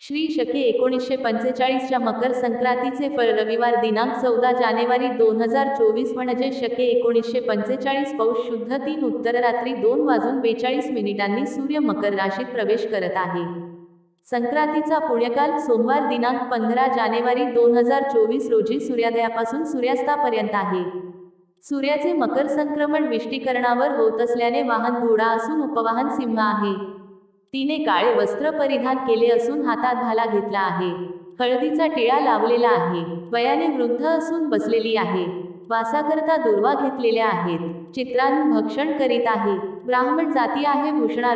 श्री शके 1945च्या मकर संक्रांतीचे फळ रविवार दिनांक 14 जानेवारी 2024 म्हणजे शके 1945 पौष शुद्ध 3 उत्तर रात्री 2:42 सूर्य मकर राशीत प्रवेश करत आहे। संक्रांतीचा पुण्यकाल सोमवार दिनांक 15 जानेवारी 2024 रोजी सूर्योदयापासून सूर्यास्तापर्यंत आहे। सूर्याचे मकर संक्रमण विष्टीकरणावर होत असल्याने वाहन घोडा असून उपवाहन सिंह आहे। तिने काळे वस्त्र परिधान केले असून हातात भाला घेतला आहे। हळदीचा टिळा लावलेला आहे। वयाने वृद्ध असून बसलेली आहे। वासाकरता दुर्वा घेतलेल्या आहेत। चित्रान्न भक्षण करीत आहे। ब्राह्मण जाती आहे। भूषणा